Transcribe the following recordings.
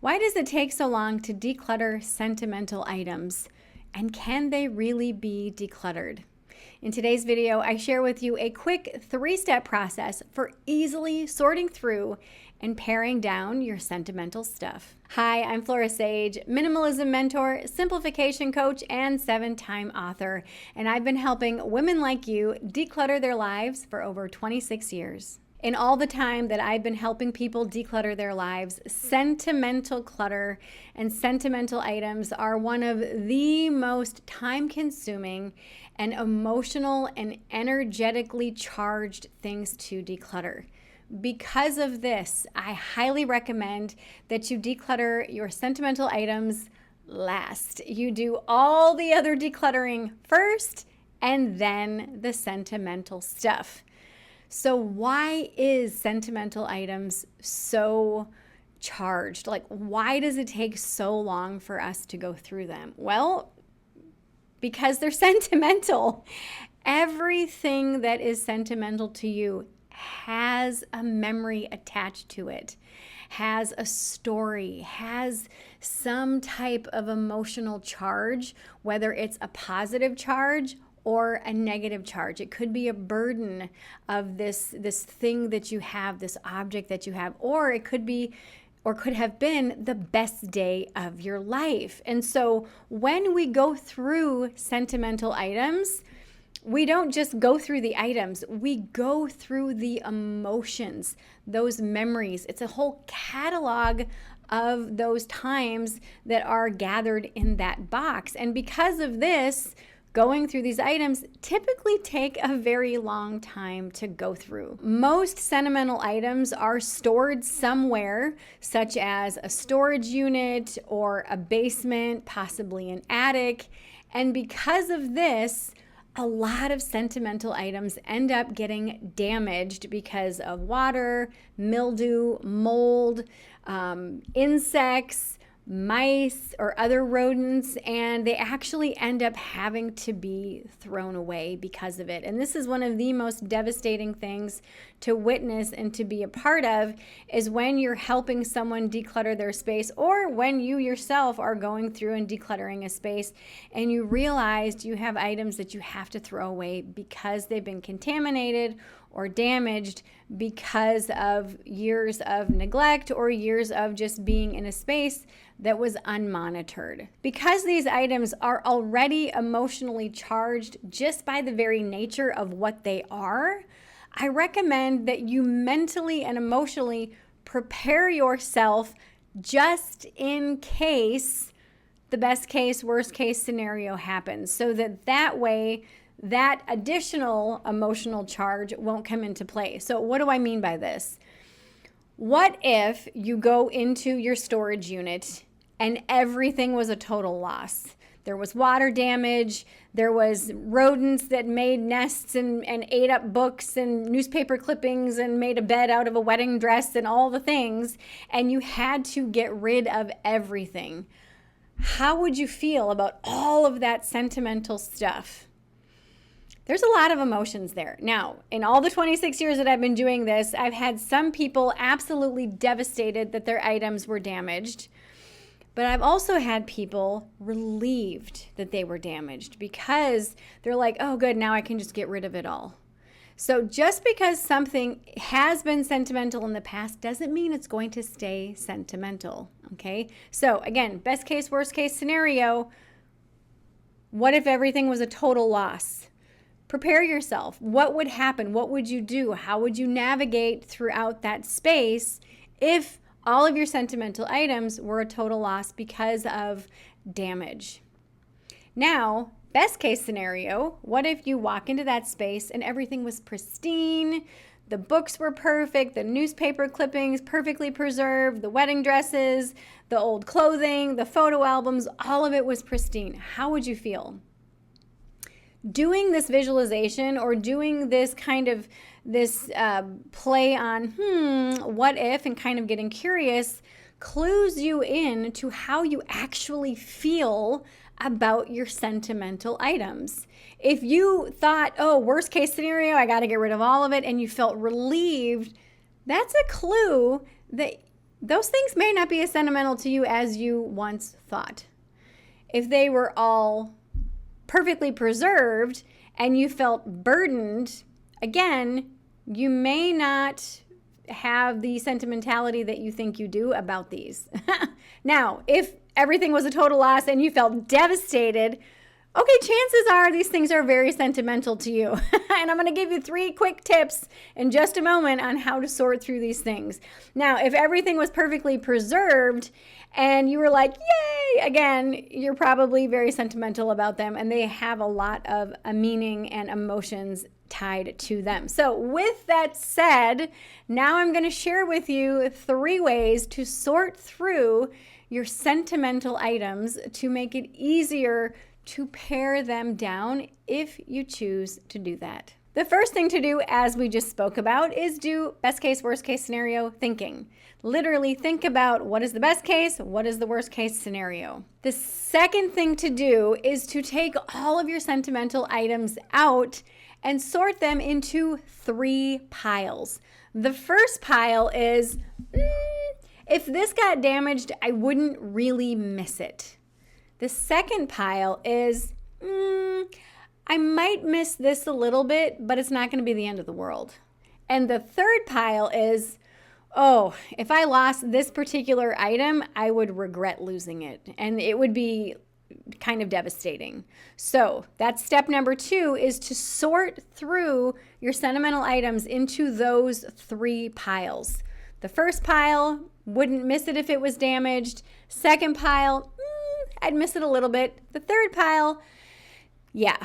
Why does it take so long to declutter sentimental items? And can they really be decluttered? In today's video, I share with you a quick 3-step process for easily sorting through and paring down your sentimental stuff. Hi, I'm Flora, minimalism mentor, simplification coach, and 7-time author. And I've been helping women like you declutter their lives for over 26 years. In all the time that I've been helping people declutter their lives, sentimental clutter and sentimental items are one of the most time-consuming and emotional and energetically charged things to declutter. Because of this, I highly recommend that you declutter your sentimental items last. You do all the other decluttering first and then the sentimental stuff. So why is sentimental items so charged? Like, why does it take so long for us to go through them? Well, because they're sentimental. Everything that is sentimental to you has a memory attached to it, has a story, has some type of emotional charge, whether it's a positive charge or a negative charge. It could be a burden of this thing that you have, this object that you have, or it could be or could have been the best day of your life. And so when we go through sentimental items, we don't just go through the items, we go through the emotions, those memories. It's a whole catalog of those times that are gathered in that box. And because of this, going through these items typically take a very long time to go through. Most sentimental items are stored somewhere, such as a storage unit or a basement, possibly an attic. And because of this, a lot of sentimental items end up getting damaged because of water, mildew, mold, insects, mice, or other rodents, and they actually end up having to be thrown away because of it. And this is one of the most devastating things to witness and to be a part of, is when you're helping someone declutter their space, or when you yourself are going through and decluttering a space and you realized you have items that you have to throw away because they've been contaminated or damaged because of years of neglect or years of just being in a space that was unmonitored. Because these items are already emotionally charged just by the very nature of what they are, I recommend that you mentally and emotionally prepare yourself just in case the best case, worst case scenario happens, so that way that additional emotional charge won't come into play. So what do I mean by this? What if you go into your storage unit and everything was a total loss? There was water damage, there was rodents that made nests and ate up books and newspaper clippings and made a bed out of a wedding dress and all the things, and you had to get rid of everything. How would you feel about all of that sentimental stuff? There's a lot of emotions there. Now, in all the 26 years that I've been doing this, I've had some people absolutely devastated that their items were damaged. But I've also had people relieved that they were damaged because they're like, oh, good, now I can just get rid of it all. So just because something has been sentimental in the past doesn't mean it's going to stay sentimental, okay? So again, best case, worst case scenario, what if everything was a total loss? Prepare yourself. What would happen? What would you do? How would you navigate throughout that space if all of your sentimental items were a total loss because of damage? Now, best case scenario, what if you walk into that space and everything was pristine, the books were perfect, the newspaper clippings perfectly preserved, the wedding dresses, the old clothing, the photo albums, all of it was pristine? How would you feel? Doing this visualization or doing this kind of play on what if, and kind of getting curious, clues you in to how you actually feel about your sentimental items. If you thought, oh, worst case scenario, I got to get rid of all of it, and you felt relieved, that's a clue that those things may not be as sentimental to you as you once thought. If they were all perfectly preserved and you felt burdened, again, you may not have the sentimentality that you think you do about these. Now, if everything was a total loss and you felt devastated, okay, chances are these things are very sentimental to you. And I'm going to give you 3 quick tips in just a moment on how to sort through these things. Now, if everything was perfectly preserved and you were like, yay, again, you're probably very sentimental about them and they have a lot of a meaning and emotions tied to them. So with that said, now I'm going to share with you 3 ways to sort through your sentimental items to make it easier to pare them down if you choose to do that. The first thing to do, as we just spoke about, is do best case, worst case scenario thinking. Literally think about what is the best case, what is the worst case scenario. The second thing to do is to take all of your sentimental items out and sort them into 3 piles. The first pile is, if this got damaged, I wouldn't really miss it. The second pile is, I might miss this a little bit, but it's not going to be the end of the world. And the third pile is, oh, if I lost this particular item, I would regret losing it. And it would be kind of devastating. So that's step number 2, is to sort through your sentimental items into those 3 piles. The first pile, wouldn't miss it if it was damaged. Second pile, I'd miss it a little bit. The third pile, yeah,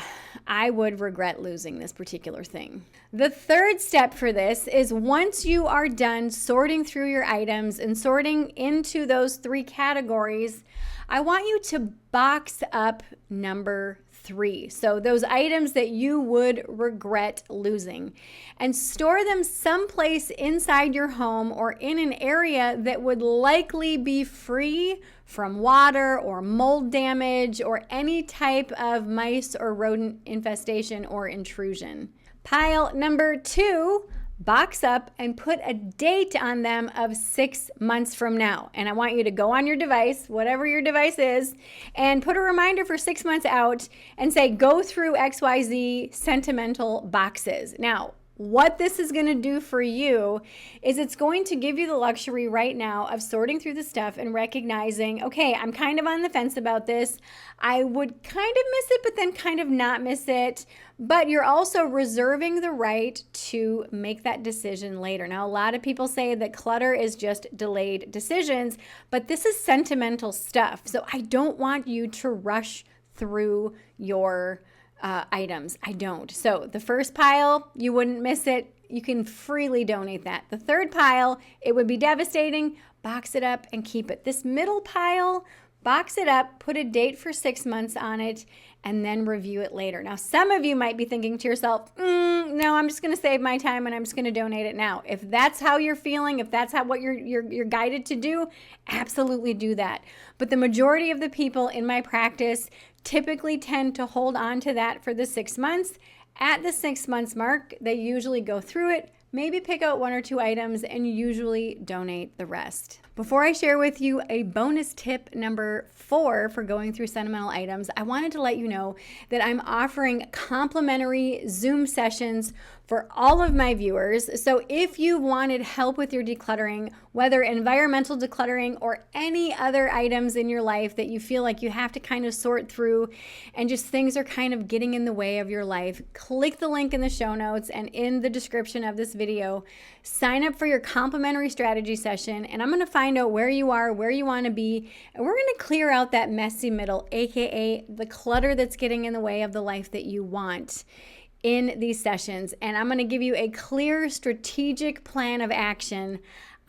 I would regret losing this particular thing. The third step for this is once you are done sorting through your items and sorting into those 3 categories, I want you to box up number 3. So those items that you would regret losing, and store them someplace inside your home or in an area that would likely be free from water or mold damage or any type of mice or rodent infestation or intrusion. Pile number 2, box up and put a date on them of 6 months from now. And I want you to go on your device, whatever your device is, and put a reminder for 6 months out and say, go through XYZ sentimental boxes. Now, what this is going to do for you is it's going to give you the luxury right now of sorting through the stuff and recognizing, okay, I'm kind of on the fence about this. I would kind of miss it, but then kind of not miss it. But you're also reserving the right to make that decision later. Now, a lot of people say that clutter is just delayed decisions, but this is sentimental stuff. So I don't want you to rush through your items. I don't. So the first pile, you wouldn't miss it. You can freely donate that. The third pile, it would be devastating. Box it up and keep it. This middle pile, box it up, put a date for 6 months on it, and then review it later. Now, some of you might be thinking to yourself, no, I'm just going to save my time and I'm just going to donate it now. If that's how you're feeling, if that's how what you're guided to do, absolutely do that. But the majority of the people in my practice typically tend to hold on to that for the 6 months. At the 6 months mark, they usually go through it, maybe pick out 1 or 2 items, and usually donate the rest. Before I share with you a bonus tip number 4 for going through sentimental items, I wanted to let you know that I'm offering complimentary Zoom sessions for all of my viewers. So if you wanted help with your decluttering, whether environmental decluttering or any other items in your life that you feel like you have to kind of sort through and just things are kind of getting in the way of your life, click the link in the show notes and in the description of this video. Sign up for your complimentary strategy session, and I'm going to find out where you are, where you want to be, and we're going to clear out that messy middle, aka the clutter that's getting in the way of the life that you want in these sessions. And I'm going to give you a clear strategic plan of action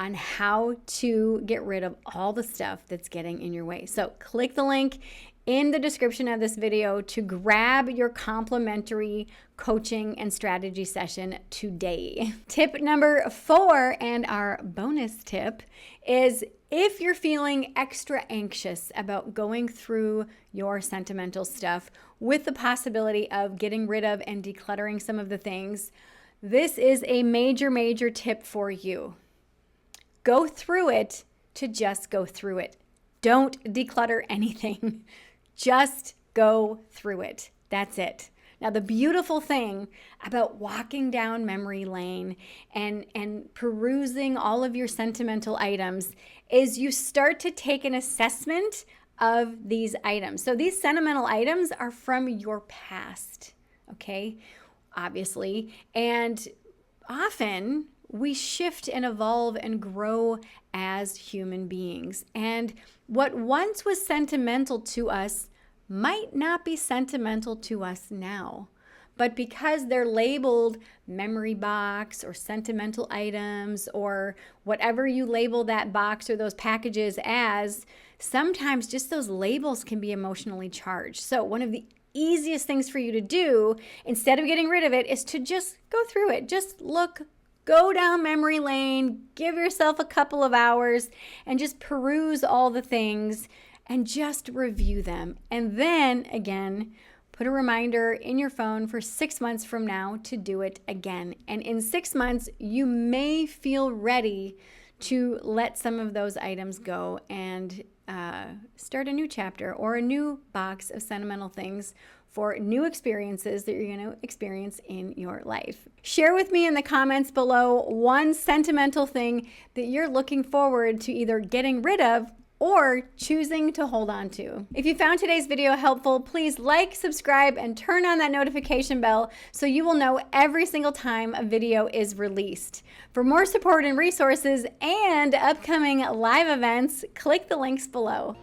on how to get rid of all the stuff that's getting in your way. So click the link in the description of this video to grab your complimentary coaching and strategy session today. Tip number 4 and our bonus tip is if you're feeling extra anxious about going through your sentimental stuff with the possibility of getting rid of and decluttering some of the things, this is a major tip for you. Go through it to just go through it. Don't declutter anything. Just go through it. That's it. Now, the beautiful thing about walking down memory lane and perusing all of your sentimental items is you start to take an assessment of these items. So these sentimental items are from your past, okay? Obviously. And often we shift and evolve and grow as human beings. And what once was sentimental to us might not be sentimental to us now. But because they're labeled memory box or sentimental items or whatever you label that box or those packages as, sometimes just those labels can be emotionally charged. So one of the easiest things for you to do instead of getting rid of it is to just go through it. Just look, go down memory lane, give yourself a couple of hours and just peruse all the things and just review them. And then again, put a reminder in your phone for 6 months from now to do it again. And in 6 months, you may feel ready to let some of those items go and start a new chapter or a new box of sentimental things for new experiences that you're going to experience in your life. Share with me in the comments below one sentimental thing that you're looking forward to either getting rid of or choosing to hold on to. If you found today's video helpful, please like, subscribe, and turn on that notification bell so you will know every single time a video is released. For more support and resources and upcoming live events, click the links below.